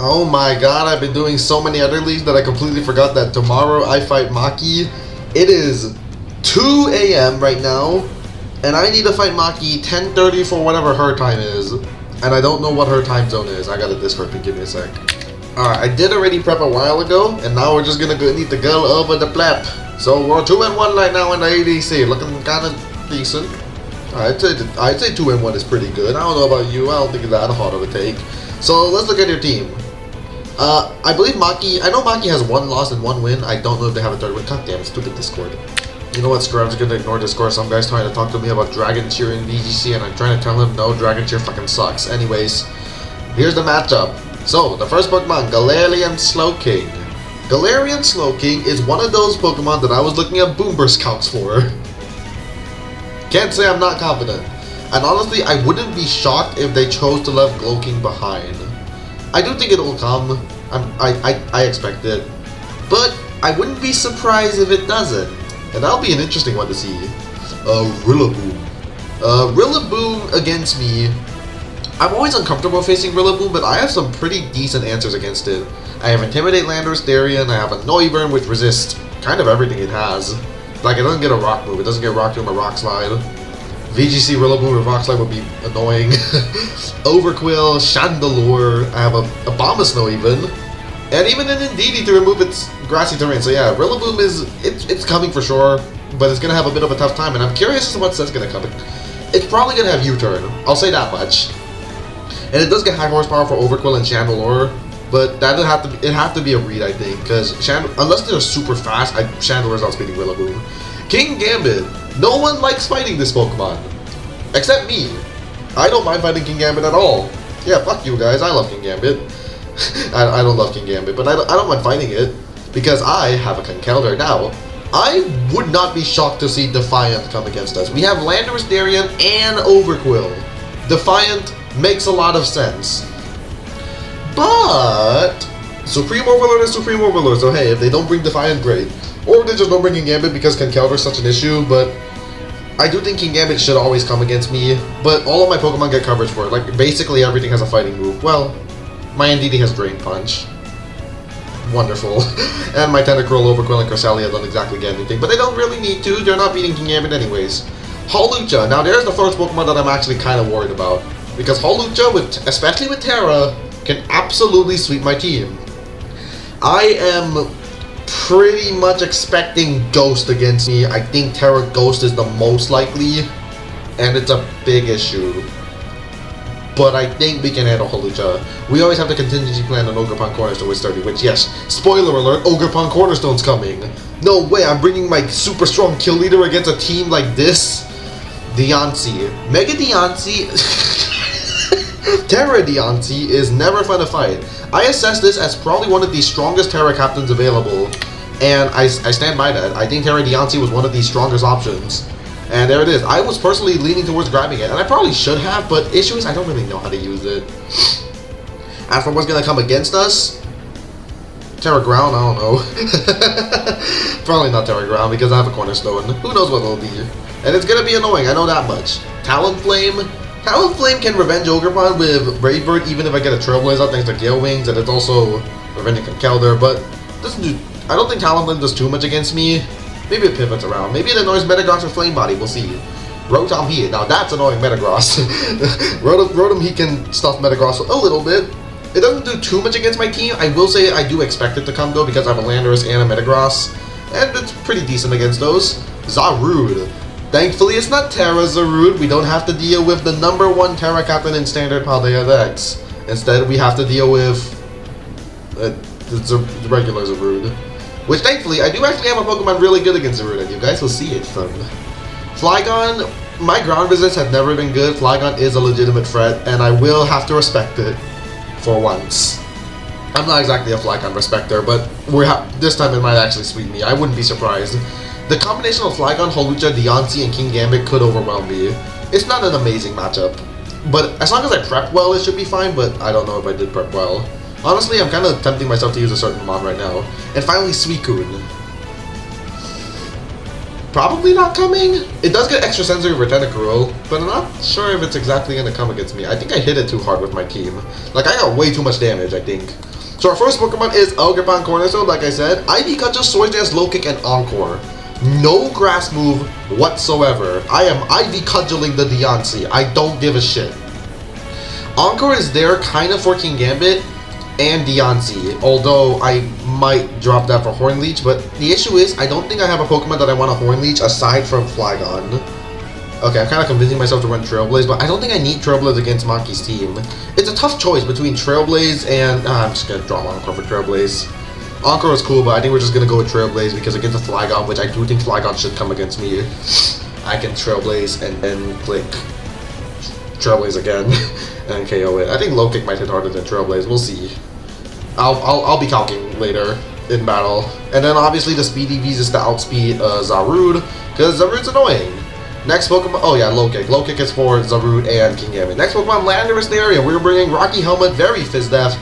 Oh my god, I've been doing so many other leagues that I completely forgot that tomorrow I fight Maki. It is 2 a.m. right now, and I need to fight Maki 10:30 for whatever her time is. And I don't know what her time zone is. I got a Discord ping, give me a sec. Alright, I did already prep a while ago, and now we're just gonna need to go over the prep. So we're 2-1 right now in the EDC, looking kinda decent. I'd say 2-1 is pretty good. I don't know about you, I don't think it's that hard of a take. So let's look at your team. I believe Maki, I know Maki has 1 loss and 1 win. I don't know if they have a 3rd win. God damn, stupid Discord. You know what, screw, I'm just gonna ignore Discord. Some guy's trying to talk to me about Dragon Cheer in VGC, and I'm trying to tell him, no, Dragon Cheer fucking sucks. Anyways, here's the matchup. So, the first Pokemon, Galarian Slowking. Galarian Slowking is one of those Pokemon that I was looking at Boomburst counts for. Can't say I'm not confident. And honestly, I wouldn't be shocked if they chose to leave Glowking behind. I do think it'll come. I expect it. But I wouldn't be surprised if it doesn't. And that'll be an interesting one to see. Rillaboom. Rillaboom against me. I'm always uncomfortable facing Rillaboom, but I have some pretty decent answers against it. I have Intimidate, Landorus, Darien, I have a Noivern, which resists kind of everything it has. Like, it doesn't get a Rock move, it doesn't get Rock Tomb or Rock Slide. VGC Rillaboom with Rock Slide would be annoying. Overquill, Chandelure, I have a Abomasnow even. And even an Indeedee to remove its grassy terrain. So yeah, Rillaboom is, it's coming for sure, but it's going to have a bit of a tough time, and I'm curious as to what set's going to come. It's probably going to have U-turn, I'll say that much. And it does get high horsepower for Overquill and Chandelure, but that'll have to be a read, I think, because unless they're super fast, Chandelure's outspeeding Rillaboom. King Gambit. No one likes fighting this Pokemon, except me. I don't mind fighting King Gambit at all. Yeah, fuck you guys, I love King Gambit. I don't love King Gambit, but I don't mind fighting it, because I have a Conkeldurr now. I would not be shocked to see Defiant come against us. We have Landorus, Darien, and Overquill. Defiant makes a lot of sense. But Supreme Overlord is Supreme Overlord, so hey, if they don't bring Defiant, great. Or they just don't bring King Gambit because Conkeldurr is such an issue, but I do think King Gambit should always come against me, but all of my Pokemon get coverage for it. Like, basically everything has a fighting move. Well, my Indeedee has Drain Punch. Wonderful. And my Tentacruel, Overquill, and Cresselia don't exactly get anything, but they don't really need to. They're not beating King Gambit anyways. Hawlucha. Now, there's the first Pokemon that I'm actually kind of worried about, because Hawlucha, especially with Terra, can absolutely sweep my team. I am pretty much expecting Ghost against me. I think Terra Ghost is the most likely, and it's a big issue. But I think we can handle Hawlucha. We always have the contingency plan on Ogerpon Cornerstone with 30, which, yes, spoiler alert, Ogerpon Cornerstone's coming. No way, I'm bringing my super strong kill leader against a team like this. Deontay. Mega Deontay. Terra Deontay is never fun to fight. I assess this as probably one of the strongest Terra captains available, and I stand by that. I think Terra Deontay was one of the strongest options. And there it is. I was personally leaning towards grabbing it, and I probably should have, but issue is I don't really know how to use it. As for what's going to come against us, Terra Ground, I don't know. Probably not Terra Ground, because I have a Cornerstone. Who knows what it'll be. And it's going to be annoying, I know that much. Talonflame. Talonflame can revenge Ogerpon with Brave Bird, even if I get a Trailblazer thanks to Gale Wings, and it's also revenging Conkeldurr, but doesn't do, I don't think Talonflame does too much against me. Maybe it pivots around. Maybe it annoys Metagross with Flame Body. We'll see. Rotom Heat. Now that's annoying Metagross. Rotom Heat can stuff Metagross a little bit. It doesn't do too much against my team. I will say I do expect it to come though, because I have a Landorus and a Metagross, and it's pretty decent against those. Zarude. Thankfully it's not Terra Zarude. We don't have to deal with the #1 Terra captain in Standard Paldea Dex. Instead we have to deal with the regular Zarude. Which, thankfully, I do actually have a Pokemon really good against Zarude, and you guys will see it soon. Flygon, my ground resist has never been good. Flygon is a legitimate threat, and I will have to respect it for once. I'm not exactly a Flygon respecter, but this time it might actually sweep me. I wouldn't be surprised. The combination of Flygon, Hawlucha, Deontay, and King Gambit could overwhelm me. It's not an amazing matchup, but as long as I prep well, it should be fine, but I don't know if I did prep well. Honestly, I'm kind of tempting myself to use a certain mod right now. And finally, Suicune. Probably not coming. It does get extra sensory for Tentacruel, but I'm not sure if it's exactly going to come against me. I think I hit it too hard with my team. Like, I got way too much damage, I think. So our first Pokemon is Elgapon Cornerstone, like I said. Ivy Cut, just Swords Dance, Low Kick, and Encore. No grass move whatsoever. I am Ivy Cudgeling the Deontay. I don't give a shit. Encore is there kind of for Kingambit and Deontay, although I might drop that for Horn Leech, but the issue is I don't think I have a Pokemon that I want to Horn Leech aside from Flygon. Okay, I'm kind of convincing myself to run Trailblaze, but I don't think I need Trailblaze against Maki's team. It's a tough choice between Trailblaze and... I'm just going to drop Encore for Trailblaze. Encore is cool, but I think we're just going to go with Trailblaze because against a Flygon, which I do think Flygon should come against me, I can Trailblaze and then click Trailblaze again and KO it. I think Low Kick might hit harder than Trailblaze. We'll see. I'll be calcing later in battle. And then obviously the Speed EVs is to outspeed Zarude, because Zarude's annoying. Next Pokemon, oh yeah, Low Kick. Low Kick is for Zarude and Kingambit. Next Pokemon, Landorus area. We're bringing Rocky Helmet, very Fizdef.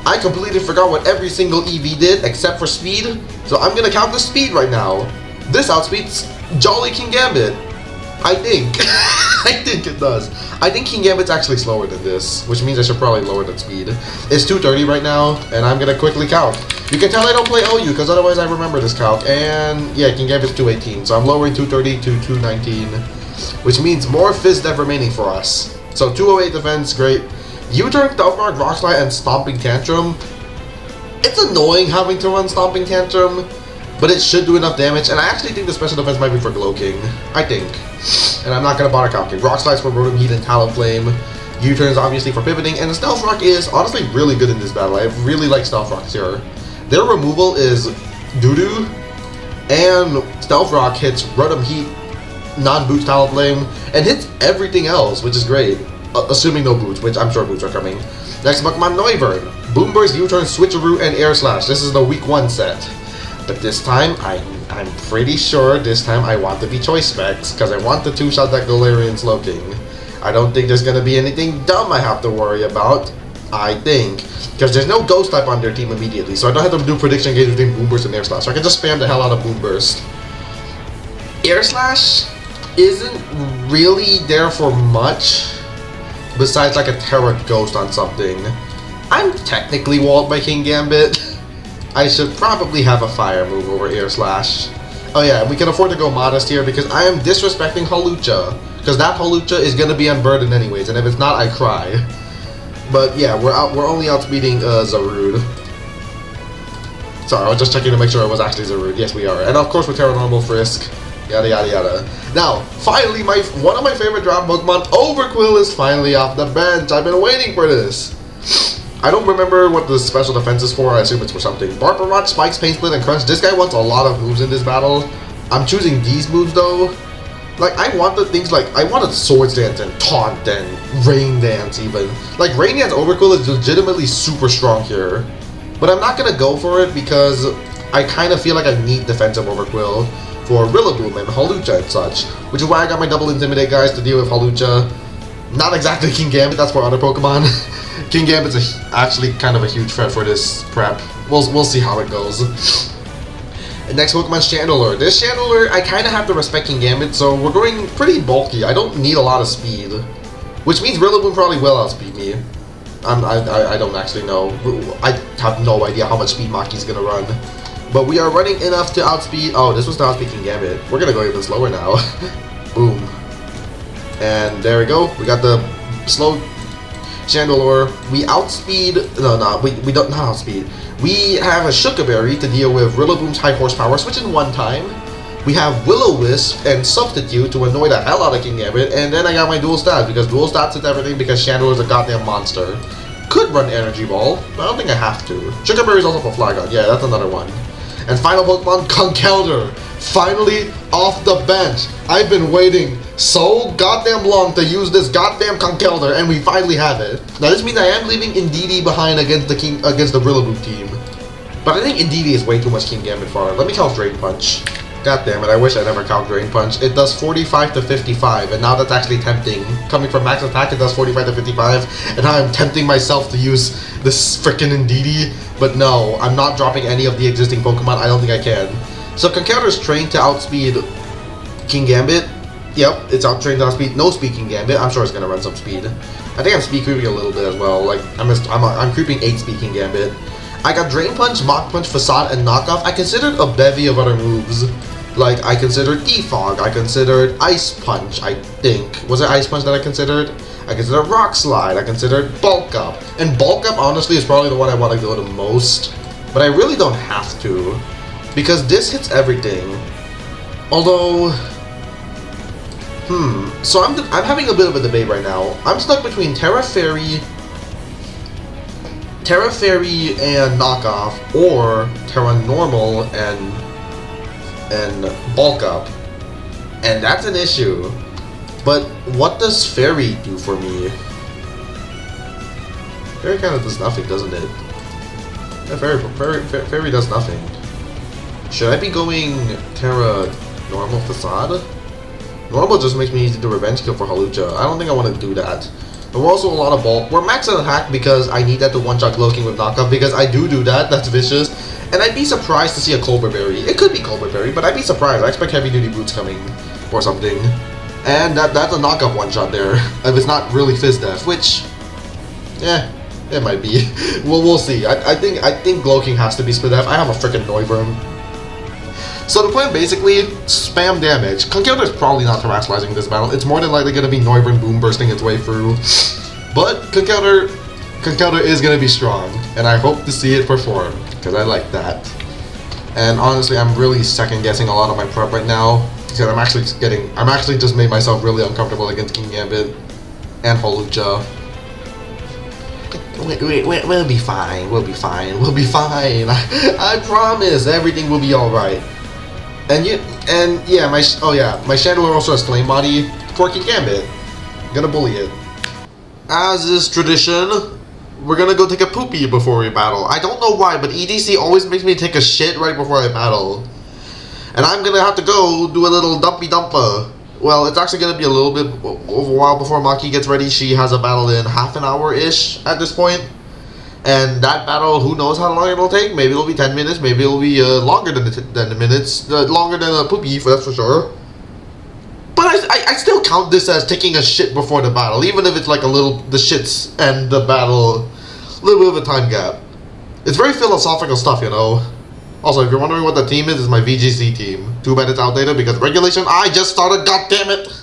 I completely forgot what every single EV did except for speed, so I'm gonna count the speed right now. This outspeeds Jolly Kingambit. I think. I think it does. I think Kingambit's actually slower than this, which means I should probably lower the speed. It's 230 right now, and I'm gonna quickly count. You can tell I don't play OU, because otherwise I remember this calc. And yeah, Kingambit's 218, so I'm lowering 230 to 219, which means more Fizdef remaining for us. So 208 defense, great. U-turn, Stealth Rock, Rock Slide, and Stomping Tantrum. It's annoying having to run Stomping Tantrum, but it should do enough damage, and I actually think the special defense might be for Gloking. I think. And I'm not going to bother calculating. Rock Slides for Rotom Heat and Talonflame. U-turns obviously for pivoting, and the Stealth Rock is honestly really good in this battle. I really like Stealth Rocks here. Their removal is Doo-Doo, and Stealth Rock hits Rotom Heat, non-boots Talonflame, and hits everything else, which is great. Assuming no boots, which I'm sure boots are coming. Next Pokemon, Noivern. Boomburst, U-turn, Switcheroo, and Air Slash. This is the week 1 set. But this time, I'm pretty sure this time I want to be Choice Specs, because I want the 2-shot that Galarian Slowking. I don't think there's going to be anything dumb I have to worry about, I think. Because there's no Ghost type on their team immediately, so I don't have to do prediction games between Boomburst and Air Slash. So I can just spam the hell out of Boomburst. Air Slash isn't really there for much, besides like a Terra Ghost on something. I'm technically walled by Kingambit. I should probably have a fire move over Air Slash. Oh yeah, we can afford to go modest here because I am disrespecting Hawlucha. Because that Hawlucha is going to be unburdened anyways, and if it's not, I cry. But yeah, we're only outspeeding Zarude. Sorry, I was just checking to make sure it was actually Zarude. Yes, we are. And of course with Terra Normal Frisk. Yada yada yada. Now, finally, one of my favorite drop Pokemon, Overquill, is finally off the bench. I've been waiting for this. I don't remember what the special defense is for. I assume it's for something. Barbarot, Spikes, Pain Split, and Crunch. This guy wants a lot of moves in this battle. I'm choosing these moves though. Like, I want the things like, I wanted Swords Dance and Taunt and Rain Dance even. Like, Rain Dance Overquill is legitimately super strong here. But I'm not gonna go for it because I kind of feel like I need defensive Overquill for Rillaboom and Hawlucha and such. Which is why I got my double Intimidate guys to deal with Hawlucha. Not exactly Kingambit, that's for other Pokemon. Kingambit's actually kind of a huge threat for this prep. We'll see how it goes. And next Pokemon's Chandelure. This Chandelure, I kind of have to respect Kingambit, so we're going pretty bulky. I don't need a lot of speed. Which means Rillaboom probably will outspeed me. I don't actually know. I have no idea how much speed Maki's gonna run. But we are running enough to outspeed... Oh, this was to outspeed Kingambit. We're gonna go even slower now. Boom. And there we go. We got the slow Chandelure. We outspeed... No, we don't not outspeed. We have a Shuka Berry to deal with Rillaboom's high horsepower, switch in one time. We have Will-O-Wisp and Substitute to annoy the hell out of Kingambit, and then I got my dual stats, because dual stats is everything because Chandelure is a goddamn monster. Could run Energy Ball, but I don't think I have to. Shuka Berry is also for Flygon, yeah, that's another one. And final Pokemon, Conkeldurr. Finally off the bench. I've been waiting so goddamn long to use this goddamn Conkeldurr, and we finally have it. Now this means I am leaving Indeedee behind against the Rillaboom team. But I think Indeedee is way too much Kingambit for her. Let me count Drain Punch. God damn it, I wish I never count Drain Punch. It does 45 to 55, and now that's actually tempting. Coming from max attack, it does 45 to 55, and now I'm tempting myself to use this frickin' Indeedee. But no, I'm not dropping any of the existing Pokemon. I don't think I can. So Conkeldurr is trained to outspeed Kingambit. Yep, it's trained to outspeed no speed Kingambit. I'm sure it's gonna run some speed. I think I'm speed creeping a little bit as well. Like I'm creeping 8 speed Kingambit. I got Drain Punch, Mach Punch, Facade, and Knockoff. I considered a bevy of other moves. Like, I considered Defog, I considered Ice Punch, I think. Was it Ice Punch that I considered? I considered Rock Slide, I considered Bulk Up. And Bulk Up, honestly, is probably the one I want to go the most. But I really don't have to. Because this hits everything. Although... So I'm having a bit of a debate right now. I'm stuck between Terra Fairy and Knockoff, or Terra Normal and Bulk Up. And that's an issue. But what does Fairy do for me? Fairy kind of does nothing, doesn't it? Yeah, Fairy does nothing. Should I be going Terra Normal Facade? Normal just makes me need to do Revenge Kill for Hawlucha. I don't think I want to do that. But we're also a lot of bulk. We're maxed out on Hack because I need that to one-shot Gloking with Knockoff, because I do that. That's vicious. And I'd be surprised to see a Colbur Berry. It could be Colbur Berry, but I'd be surprised. I expect Heavy Duty Boots coming or something. And that's a Knockoff one-shot there. If it's not really Fizz Def, which... it might be. Well, we'll see. I think Gloking has to be Split Def. I have a freaking Noivern. So the plan basically, spam damage. Conkeldurr is probably not terrestrializing this battle. It's more than likely going to be Noivern Boom bursting its way through. But Conkeldurr is going to be strong. And I hope to see it perform, because I like that. And honestly, I'm really second guessing a lot of my prep right now. Because I'm actually just made myself really uncomfortable against Kingambit and Hawlucha. We'll be fine. We'll be fine. We'll be fine. I promise everything will be alright. And yeah, my Chandelure also has Flame Body for Kingambit. Gonna bully it. As is tradition, we're gonna go take a poopy before we battle. I don't know why, but EDC always makes me take a shit right before I battle. And I'm gonna have to go do a little dumpy dumper. Well, it's actually gonna be a little bit of a while before Maki gets ready. She has a battle in half an hour-ish at this point. And that battle, who knows how long it'll take? Maybe it'll be 10 minutes, maybe it'll be longer than the minutes, longer than a poopy, that's for sure. But I still count this as taking a shit before the battle, even if it's like the shits and the battle, a little bit of a time gap. It's very philosophical stuff, you know. Also, if you're wondering what the team is, it's my VGC team. Too bad it's outdated because regulation I just started, goddammit!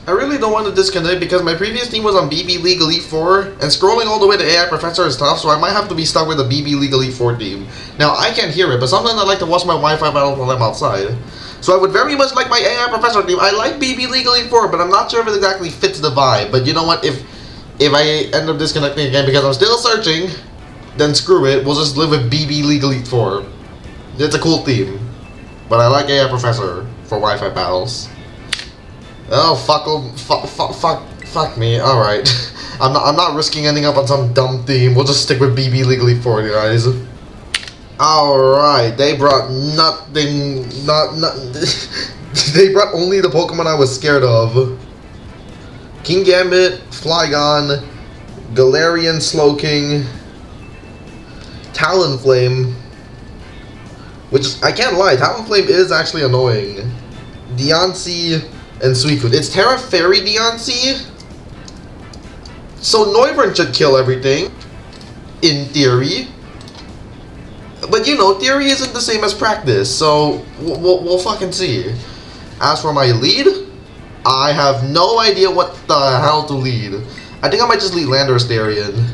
I really don't want to disconnect because my previous team was on BB League Elite 4, and scrolling all the way to AI Professor is tough, so I might have to be stuck with a BB League Elite 4 team. Now, I can't hear it, but sometimes I like to watch my Wi-Fi battles while I'm outside. So I would very much like my AI Professor team. I like BB League Elite 4, but I'm not sure if it exactly fits the vibe. But you know what, if I end up disconnecting again because I'm still searching, then screw it, we'll just live with BB League Elite 4. It's a cool team. But I like AI Professor for Wi-Fi battles. Oh, fuck me. Alright. I'm not risking ending up on some dumb theme. We'll just stick with BB League Elite 4, guys. Alright, they brought nothing, they brought only the Pokemon I was scared of. Kingambit, Flygon, Galarian Slowking, Talonflame, which, I can't lie, Talonflame is actually annoying. Deontay and Suicune. It's Terra Fairy Deontay, so Noivern should kill everything, in theory. But you know, theory isn't the same as practice, so we'll fucking see. As for my lead, I have no idea what the hell to lead. I think I might just lead Landorus Darien.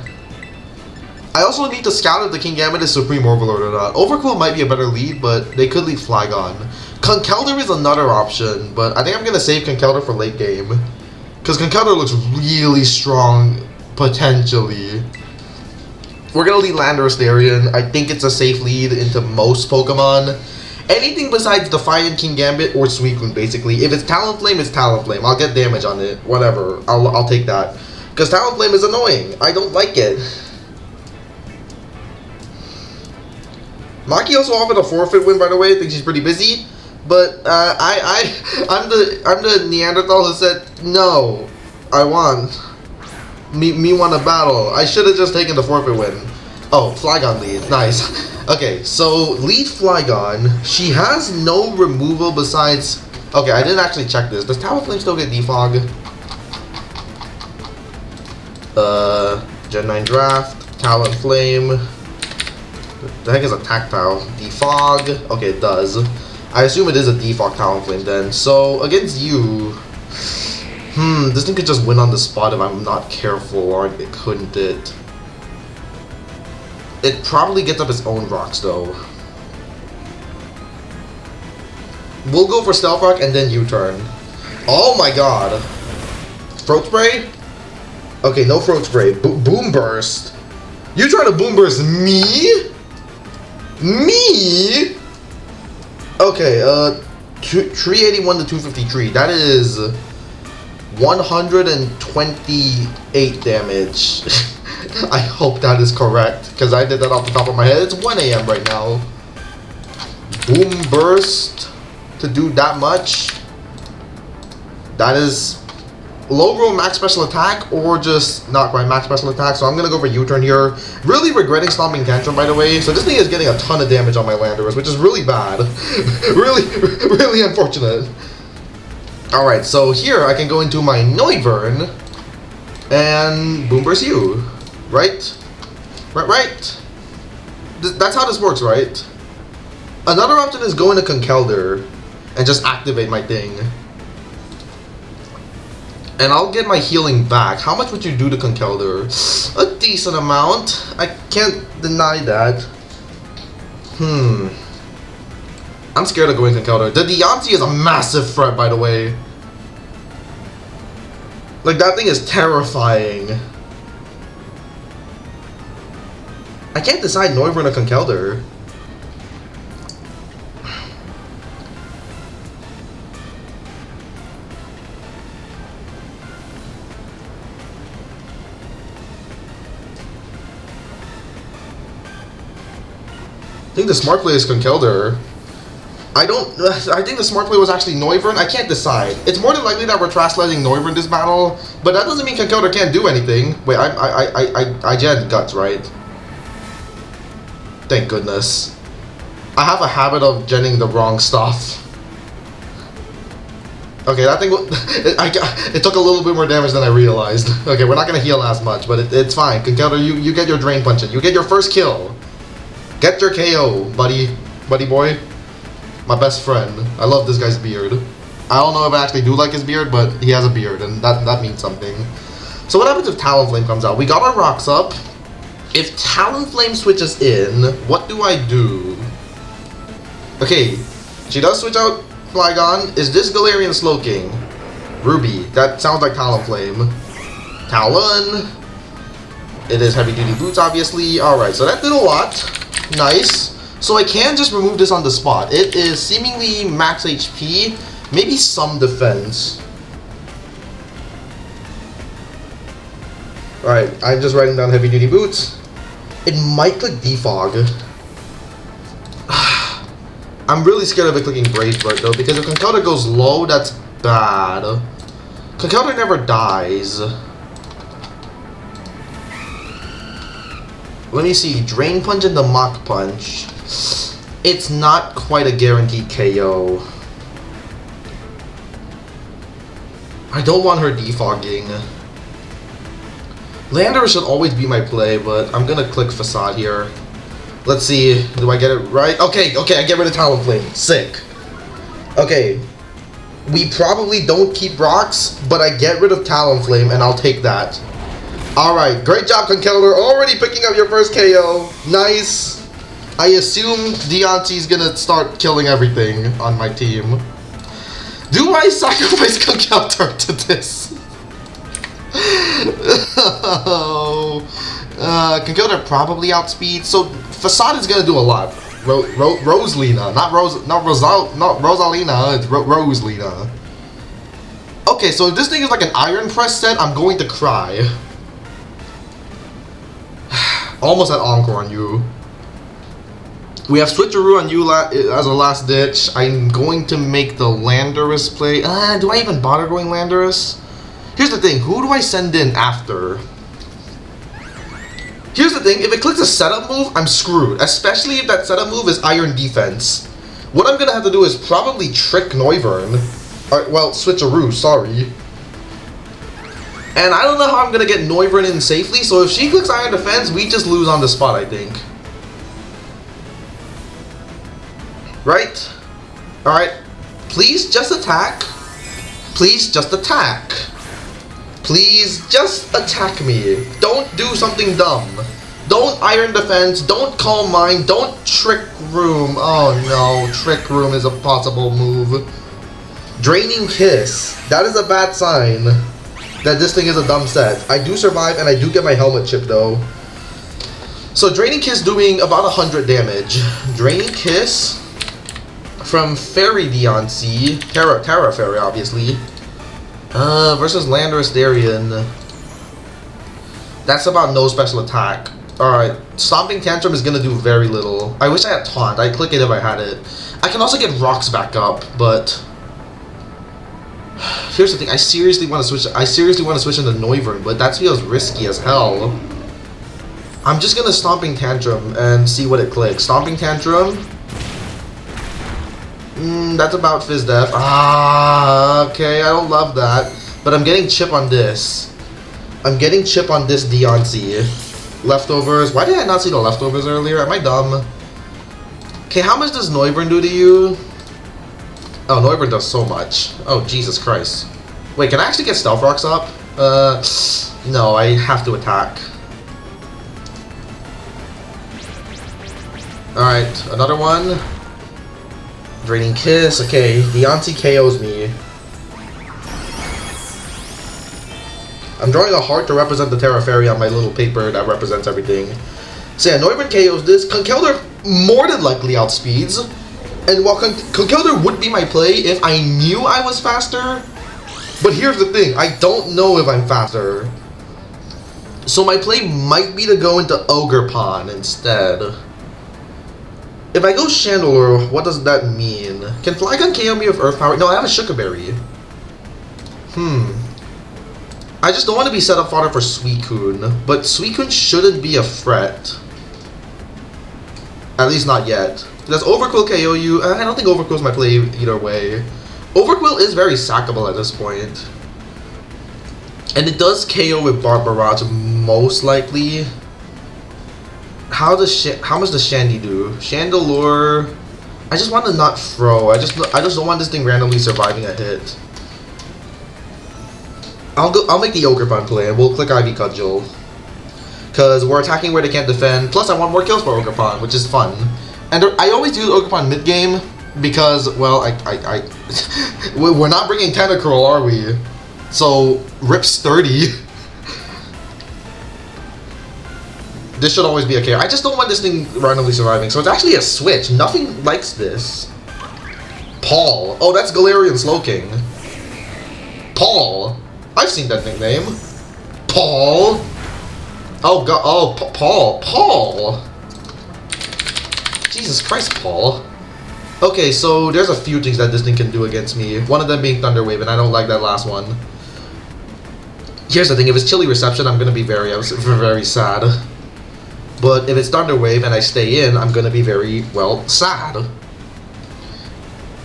I also need to scout if the Kingambit is Supreme Overlord or not. Overqwil might be a better lead, but they could lead Flygon. Conkeldurr is another option, but I think I'm going to save Conkeldurr for late game. Because Conkeldurr looks really strong, potentially. We're going to lead Landorus Darien. I think it's a safe lead into most Pokemon. Anything besides Defiant Kingambit or Suicune, basically. If it's Talonflame, it's Talonflame. I'll get damage on it. Whatever. I'll take that. Because Talonflame is annoying. I don't like it. Maki also offered a forfeit win, by the way. I think she's pretty busy. But I'm the Neanderthal who said, no, I want. Me want a battle. I should have just taken the forfeit win. Oh, Flygon lead. Nice. Okay, so lead Flygon. She has no removal besides... Okay, I didn't actually check this. Does Talonflame still get defog? Gen 9 Draft, Talonflame. The heck is a tactile? Defog. Okay, it does. I assume it is a defog Talonflame then. So against you, this thing could just win on the spot if I'm not careful, or it couldn't it? It probably gets up its own rocks though. We'll go for Stealth Rock and then U-turn. Oh my god. Throat Spray? Okay, no Throat Spray. Boom Burst. You trying to Boom Burst me? Me? Okay, 381 to 253. That is 128 damage. I hope that is correct, because I did that off the top of my head. It's 1 AM right now. Boom Burst to do that much. That is low roll max special attack, or just not quite max special attack. So I'm gonna go for U-turn here. Really regretting Stomping Tantrum, by the way. So this thing is getting a ton of damage on my Landorus, which is really bad. really unfortunate. Alright, so here I can go into my Noivern and Boom Burst you. Right? Right? That's how this works, right? Another option is go into Conkeldurr and just activate my thing. And I'll get my healing back. How much would you do to Conkeldurr? A decent amount. I can't deny that. I'm scared of going Conkeldurr. The Deontay is a massive threat, by the way. Like, that thing is terrifying. I can't decide Noivern or Conkeldurr. I think the smart play is Conkeldurr. I think the smart play was actually Noivern. I can't decide. It's more than likely that we're trash-letting Noivern this battle, but that doesn't mean Conkeldurr can't do anything. Wait, I gen Guts, right? Thank goodness. I have a habit of genning the wrong stuff. Okay, that thing, it took a little bit more damage than I realized. Okay, we're not gonna heal as much, but it's fine. Conkeldurr, you get your Drain Punch in. You get your first kill. Get your KO, buddy boy. My best friend. I love this guy's beard. I don't know if I actually do like his beard, but he has a beard, and that means something. So what happens if Talonflame comes out? We got our rocks up. If Talonflame switches in, what do I do? Okay, she does switch out Flygon. Is this Galarian Slowking? Ruby. That sounds like Talonflame. Talon. It is Heavy Duty Boots, obviously. Alright, so that did a lot. Nice. So I can just remove this on the spot. It is seemingly max HP, maybe some defense. Alright, I'm just writing down Heavy Duty Boots. It might click Defog. I'm really scared of it clicking Brave Bird though, because if Conkeldurr goes low, that's bad. Conkeldurr never dies. Let me see, Drain Punch and the Mach Punch. It's not quite a guaranteed KO. I don't want her defogging. Landorus should always be my play, but I'm gonna click Facade here. Let's see, do I get it right? Okay, I get rid of Talonflame. Sick. Okay, we probably don't keep rocks, but I get rid of Talonflame, and I'll take that. Alright, great job, Conkeldurr. Already picking up your first KO. Nice. I assume Deontay's gonna start killing everything on my team. Do I sacrifice Conkeldurr to this? Conkeldurr probably outspeed. So Facade is gonna do a lot. Rosalina, not Rosalina. It's Rosalina. Okay, so if this thing is like an Iron Press set, I'm going to cry. Almost at Encore on you. We have Switcheroo on you as a last ditch. I'm going to make the Landorus play. Do I even bother going Landorus? Here's the thing. Who do I send in after? Here's the thing. If it clicks a setup move, I'm screwed. Especially if that setup move is Iron Defense. What I'm going to have to do is probably trick Noivern. Well, Switcheroo, sorry. And I don't know how I'm going to get Noivern in safely, so if she clicks Iron Defense, we just lose on the spot, I think. Right? Alright. Please just attack. Please just attack. Please just attack me. Don't do something dumb. Don't iron defense. Don't calm mind. Don't trick room. Oh no, trick room is a possible move. Draining kiss. That is a bad sign that this thing is a dumb set. I do survive and I do get my helmet chip though. So Draining Kiss doing about 100 damage. Draining Kiss from Fairy Deontay, Terra Fairy obviously. Versus Landorus Darien. That's about no special attack. Alright, Stomping Tantrum is gonna do very little. I wish I had Taunt. I'd click it if I had it. I can also get Rocks back up, but here's the thing, I seriously want to switch into Noivern, but that feels risky as hell. I'm just gonna Stomping Tantrum and see what it clicks. Stomping Tantrum. That's about Fizz Def. Ah, okay, I don't love that. But I'm getting chip on this. I'm getting chip on this Deontay. Leftovers. Why did I not see the leftovers earlier? Am I dumb? Okay, how much does Noivern do to you? Oh, Noivern does so much. Oh, Jesus Christ. Wait, can I actually get Stealth Rocks up? No, I have to attack. Alright, another one. Draining Kiss. Okay, Deontay KOs me. I'm drawing a heart to represent the Terra Fairy on my little paper that represents everything. So yeah, Noivern KOs this. Conkeldurr more than likely outspeeds. And while Conkeldurr would be my play if I knew I was faster, but here's the thing, I don't know if I'm faster. So my play might be to go into Ogerpon instead. If I go Chandelure, what does that mean? Can Flygon KO me with Earth Power? No, I have a Sugarberry. I just don't want to be set up fodder for Suicune, but Suicune shouldn't be a threat. At least not yet. Does Overquill KO you? I don't think Overquill is my play either way. Overquill is very sackable at this point. And it does KO with Barbarage most likely. How much does Shandy do? Chandelure. I just want to not throw. I just don't want this thing randomly surviving a hit. I'll make the Ogerpon play and we'll click Ivy Cudgel. Cause we're attacking where they can't defend. Plus I want more kills for Ogerpon, which is fun. And I always use Ogerpon mid game because, well, we're not bringing Tentacruel, are we? So Rip's 30. This should always be okay. I just don't want this thing randomly surviving. So it's actually a switch. Nothing likes this. Paul. Oh, that's Galarian Slowking. Paul. I've seen that nickname. Paul. Oh god. Oh, Paul. Paul. Jesus Christ, Paul. Okay, so there's a few things that this thing can do against me. One of them being Thunder Wave, and I don't like that last one. Here's the thing. If it's Chilly Reception, I'm gonna be very sad. But if it's Thunder Wave and I stay in, I'm gonna be very, well, sad.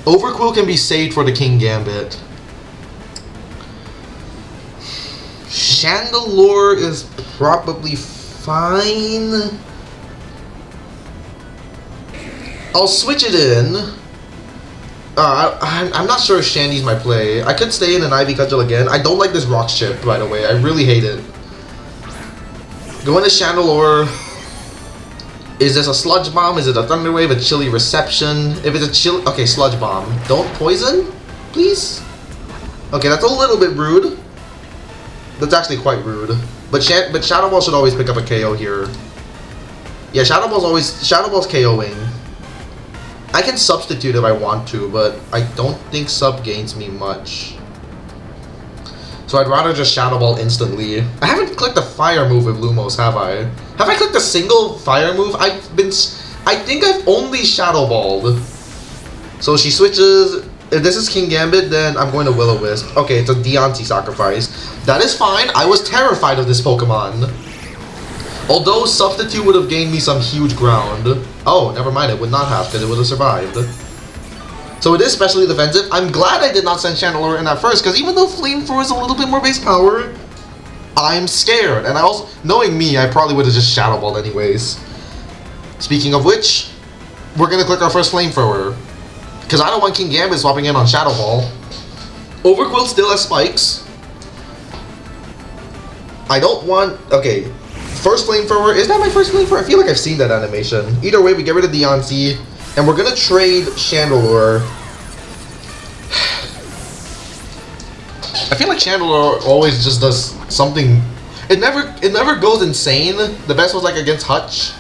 Overquill can be saved for the King Gambit. Chandelure is probably fine. I'll switch it in. I'm not sure if Shandy's my play. I could stay in an Ivy Cudgel again. I don't like this Rock Chip, by the way. I really hate it. Go into Chandelure. Is this a Sludge Bomb? Is it a Thunder Wave? A Chilly Reception? If it's a chill... Okay, Sludge Bomb. Don't poison, please? Okay, that's a little bit rude. That's actually quite rude. But Shadow Ball should always pick up a KO here. Yeah, Shadow Ball's KOing. I can substitute if I want to, but I don't think sub gains me much. So I'd rather just Shadow Ball instantly. I haven't clicked a fire move with Lumos, have I? Have I clicked a single fire move? I think I've only Shadow Balled. So she switches. If this is King Gambit, then I'm going to Will-O-Wisp. Okay, it's a Deontay sacrifice. That is fine. I was terrified of this Pokemon. Although Substitute would have gained me some huge ground. Oh, never mind. It would not have, because it would have survived. So it is specially defensive. I'm glad I did not send Chandelure in at first, because even though Flamethrower is a little bit more base power, I'm scared. And I also, knowing me, I probably would have just Shadow Balled anyways. Speaking of which, we're going to click our first Flamethrower. Because I don't want King Gambit swapping in on Shadow Ball. Overquill still has spikes. I don't want... Okay. First flamethrower. Is that my first flamethrower? I feel like I've seen that animation. Either way, we get rid of Deontay. And we're going to trade Chandelure. I feel like Chandelure always just does something... It never goes insane. The best was like against Hutch.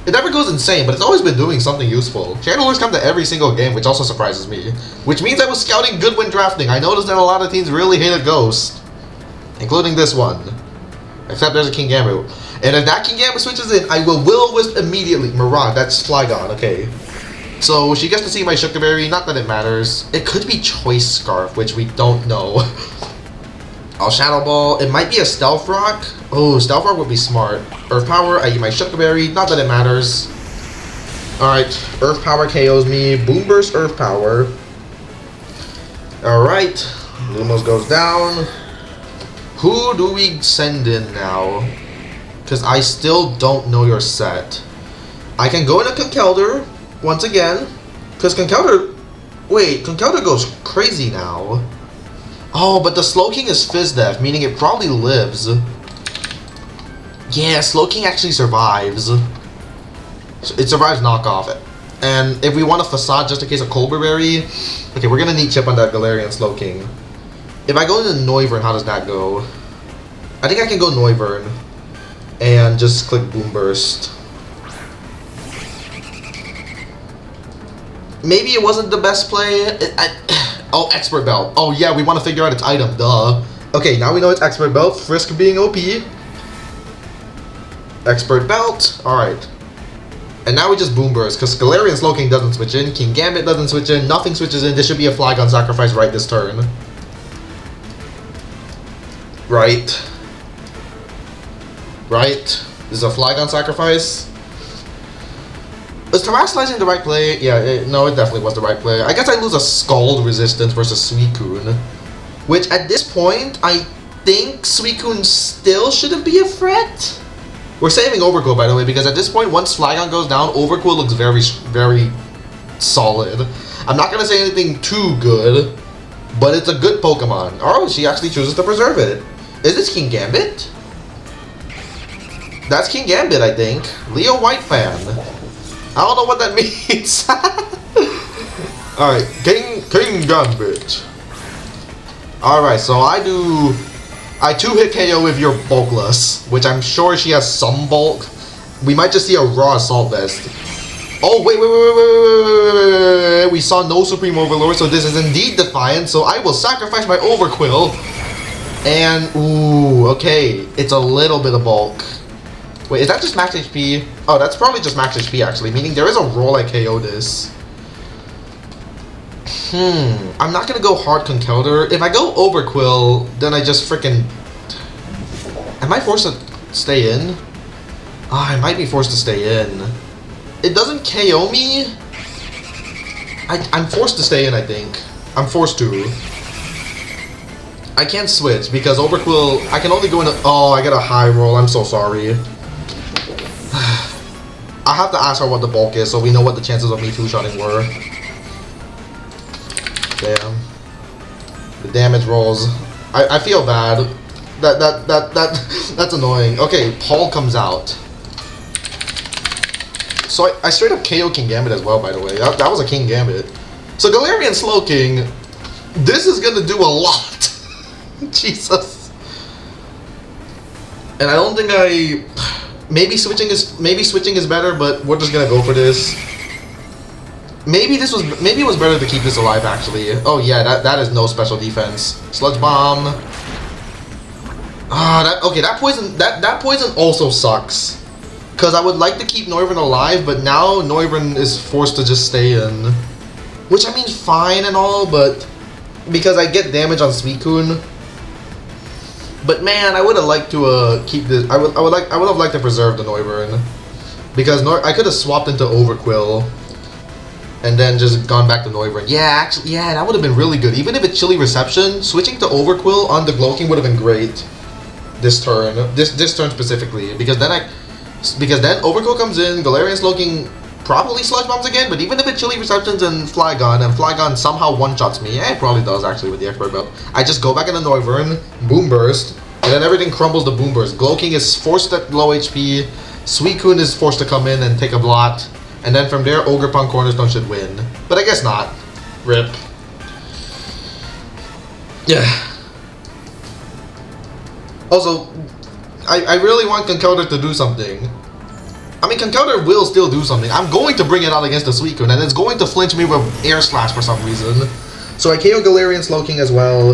It never goes insane, but it's always been doing something useful. Chandelure's come to every single game, which also surprises me. Which means I was scouting good when drafting. I noticed that a lot of teams really hate a Ghost. Including this one. Except there's a King Gambit. And if that King Gambit switches in, I will Will-O-Wisp immediately. Mirage, that's Flygon, okay. So she gets to see my Sugar Berry, not that it matters. It could be Choice Scarf, which we don't know. I'll Shadow Ball. It might be a Stealth Rock. Oh, Stealth Rock would be smart. Earth Power, I eat my Sugar Berry, not that it matters. Alright, Earth Power KOs me. Boom Burst, Earth Power. Alright, Lumos goes down. Who do we send in now? Because I still don't know your set. I can go into Conkeldurr once again. Because Conkeldurr... Wait, Conkeldurr goes crazy now. Oh, but the Slowking is Fizz Def, meaning it probably lives. Yeah, Slowking actually survives. It survives knockoff. And if we want a Facade just in case of Colbur Berry... Okay, we're gonna need chip on that Galarian Slowking. If I go into Noivern, how does that go? I think I can go Noivern. And just click Boom Burst. Maybe it wasn't the best play. Oh, Expert Belt. Oh yeah, we want to figure out its item, duh. Okay, now we know it's Expert Belt. Frisk being OP. Expert Belt. Alright. And now we just Boom Burst, because Galarian Slowking doesn't switch in, King Gambit doesn't switch in, nothing switches in. This should be a Flygon sacrifice right this turn. Right. Right. This is a Flygon sacrifice. Was Terastallizing the right play? Yeah, no, it definitely was the right play. I guess I lose a Scald resistance versus Suicune. Which, at this point, I think Suicune still shouldn't be a threat. We're saving Overquill, by the way, because at this point, once Flygon goes down, Overquill looks very, very solid. I'm not going to say anything too good, but it's a good Pokemon. Oh, she actually chooses to preserve it. Is this King Gambit? That's King Gambit, I think. Leo White fan. I don't know what that means. Alright, King Gambit. Alright, so I 2-hit KO with your Bulkless, which I'm sure she has some bulk. We might just see a raw Assault Vest. Oh, wait. We saw no Supreme Overlord, so this is indeed Defiant, so I will sacrifice my Overquill. And, ooh, okay. It's a little bit of bulk. Wait, is that just max HP? Oh, that's probably just max HP, actually, meaning there is a roll I KO this. I'm not gonna go hard Conkeldurr. If I go Overquill, then I just freaking... Am I forced to stay in? I might be forced to stay in. It doesn't KO me? I'm forced to stay in, I think. I'm forced to. I can't switch, because Overquill... I can only go into... Oh, I get a high roll. I'm so sorry. I have to ask her what the bulk is, so we know what the chances of me two-shotting were. Damn. The damage rolls. I feel bad. That's annoying. Okay, Paul comes out. So I straight up KO King Gambit as well, by the way. That was a King Gambit. So Galarian Slowking, this is gonna do a lot. Jesus. And I don't think maybe switching is better, but we're just gonna go for this. Maybe it was better to keep this alive, actually. Oh yeah, that is no special defense. Sludge Bomb. That poison also sucks. Cause I would like to keep Noivern alive, but now Noivern is forced to just stay in. Which I mean fine and all, but because I get damage on Suicune. But man, I would have liked to keep this. I would have liked to preserve the Noivern, because I could have swapped into Overquill, and then just gone back to Noivern. Yeah, actually, yeah, that would have been really good. Even if it's Chilly Reception, switching to Overquill on the Glowking would have been great. This turn, this turn specifically, because then Overquill comes in, Galarian Slowking probably Sludge Bombs again, but even if it Chilly Receptions and Flygon somehow one-shots me, it probably does actually with the Expert Belt. I just go back into Noivern, Boom Burst, and then everything crumbles to Boom Burst. Glow-King is forced at low HP, Suicune is forced to come in and take a blot, and then from there, Ogerpon Cornerstone should win. But I guess not. RIP. Yeah. Also, I really want Conkeldurr to do something. I mean, Conkeldurr will still do something. I'm going to bring it out against the Suicune, and it's going to flinch me with Air Slash for some reason. So I KO Galarian Slowking as well.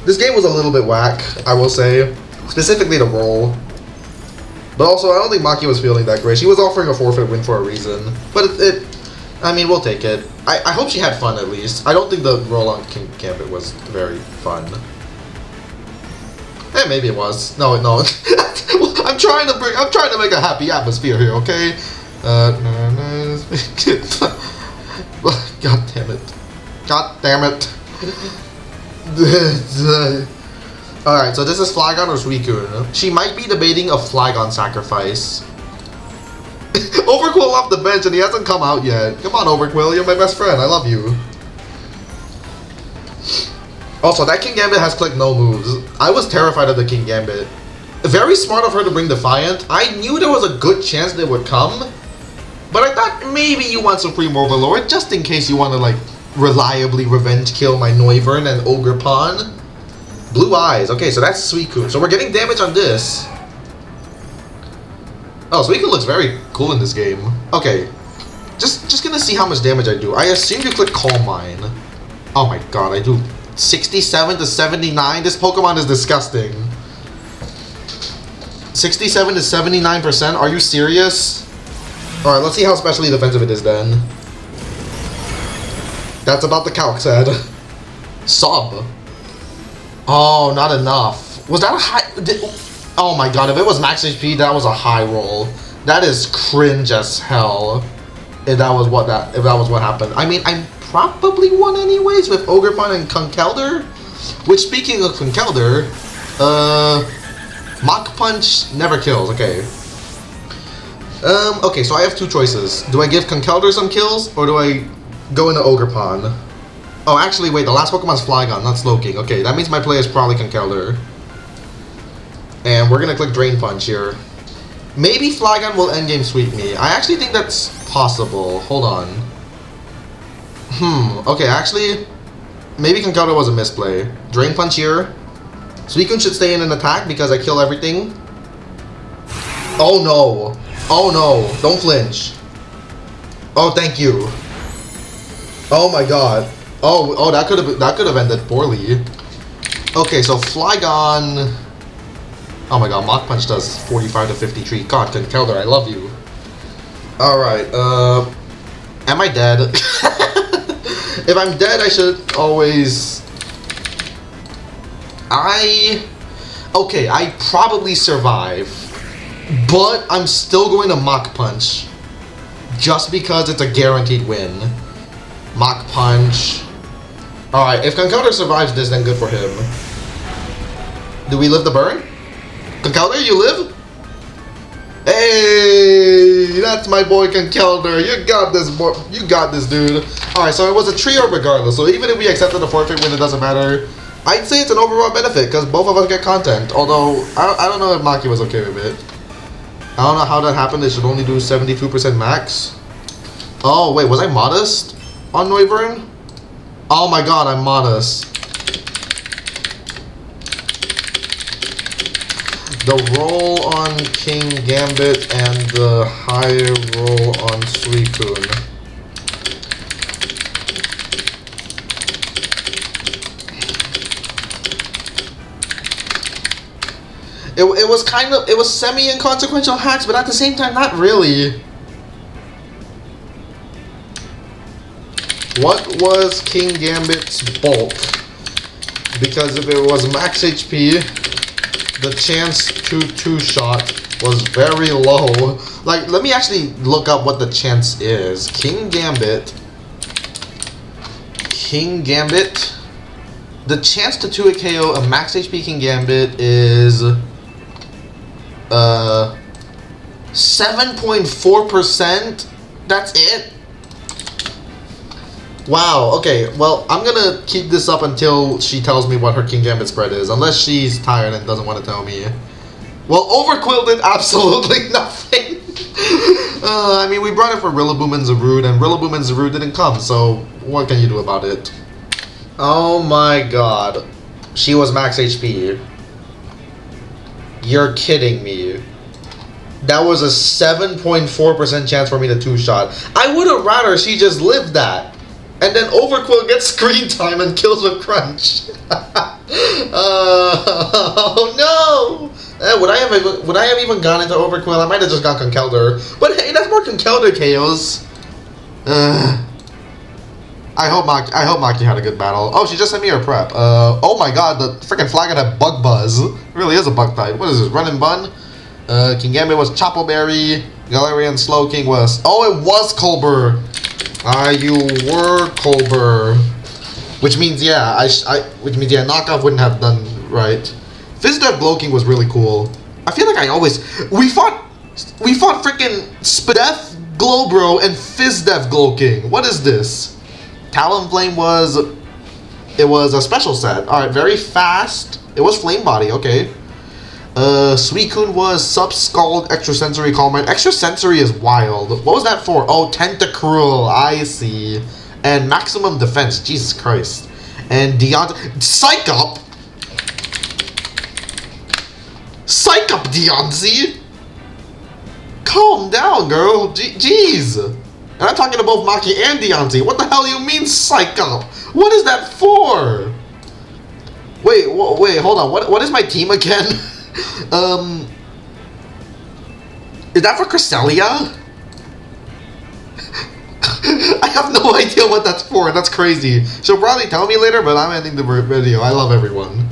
This game was a little bit whack, I will say. Specifically the roll. But also, I don't think Maki was feeling that great. She was offering a forfeit win for a reason. But I mean, we'll take it. I hope she had fun at least. I don't think the roll on King Gambit was very fun. Maybe it was. No. I'm trying to make a happy atmosphere here, okay? God damn it. God damn it. Alright, so this is Flygon or Suicune. She might be debating a Flygon sacrifice. Overquill off the bench and he hasn't come out yet. Come on, Overquill, you're my best friend. I love you. Also, that King Gambit has clicked no moves. I was terrified of the King Gambit. Very smart of her to bring Defiant. I knew there was a good chance they would come. But I thought maybe you want Supreme Overlord just in case you want to, like, reliably revenge kill my Noivern and Ogerpon. Blue Eyes. Okay, so that's Suicune. So we're getting damage on this. Oh, Suicune looks very cool in this game. Okay. Just gonna see how much damage I do. I assume you click Calm Mind. Oh my god, I do 67 to 79. This Pokemon is disgusting. 67 to 79%? Are you serious? Alright, let's see how specially defensive it is then. That's about the calc said. Sob. Oh, not enough. Was that a high... oh my god, if it was max HP, that was a high roll. That is cringe as hell. If that was what happened. I mean, I probably won anyways with Ogerpon and Conkeldurr. Which, speaking of Conkeldurr, Mach Punch never kills. Okay. Okay, so I have two choices. Do I give Conkeldurr some kills, or do I go into Ogerpon? Oh, actually, wait, the last Pokemon's Flygon, not Slowking. Okay, that means my play is probably Conkeldurr. And we're gonna click Drain Punch here. Maybe Flygon will endgame sweep me. I actually think that's possible. Hold on. Okay, actually, maybe Conkeldurr was a misplay. Drain Punch here. Suicune should stay in an attack because I kill everything. Oh no. Oh no. Don't flinch. Oh, thank you. Oh my god. Oh, that could have ended poorly. Okay, so Flygon. Oh my god, Mach Punch does 45 to 53. God, Conkeldurr, I love you. Alright, am I dead? If I'm dead, I should always... okay, I probably survive. But I'm still going to Mach Punch. Just because it's a guaranteed win. Mach Punch. Alright, if Conkeldurr survives this, then good for him. Do we live the burn? Conkeldurr, you live? Hey, that's my boy Conkeldurr. You got this, boy. You got this, dude. Alright, so it was a trio regardless. So even if we accepted the forfeit win, it doesn't matter. I'd say it's an overall benefit because both of us get content. Although, I don't know if Maki was okay with it. I don't know how that happened. It should only do 72% max. Oh, wait, was I modest on Noivern? Oh my god, I'm modest. The roll on King Gambit and the higher roll on Suicune. It was semi-inconsequential hacks, but at the same time, not really. What was King Gambit's bulk? Because if it was max HP, the chance to two-shot was very low. Like, let me actually look up what the chance is. King Gambit. The chance to 2-hit KO a max HP King Gambit is 7.4%? That's it? Wow, okay, well, I'm gonna keep this up until she tells me what her King Gambit spread is, unless she's tired and doesn't want to tell me. Well, Overquill did absolutely nothing. I mean, we brought it for Rillaboom and Zarude, and Rillaboom and Zarude didn't come, so what can you do about it? Oh my god. She was max HP. You're kidding me. That was a 7.4% chance for me to two-shot. I would have rather she just lived that. And then Overquill gets screen time and kills with Crunch. Oh no! Would I have even gone into Overquill? I might have just gone Conkeldurr. But hey, that's more Conkeldurr KOs. I hope Maki had a good battle. Oh, she just sent me her prep. Oh my god, the freaking Flagon had Bug Buzz. It really is a bug type. What is this? Run and Bun? King Gambit was Chopo Berry. Galarian Slowking was... Oh, it was Colbur. You were Colbur. Which means, yeah, knockoff wouldn't have done right. Fizdef Glowking was really cool. I feel like I always... We fought freaking Spadef Glowbro and Fizdef Glowking. What is this? Talonflame was... It was a special set. Alright, very fast. It was Flame Body, okay. Suicune was Subscald Extrasensory Calm Mind. Extrasensory is wild. What was that for? Oh, Tentacruel. I see. And Maximum Defense. Jesus Christ. And Psych Up? Psych Up, Deontay? Calm down, girl. Jeez. And I'm talking to both Maki and Deontay. What the hell do you mean, Psych Up? What is that for? Wait, hold on. What is my team again? Is that for Cresselia? I have no idea what that's for. That's crazy. She'll probably tell me later, but I'm ending the video. I love everyone.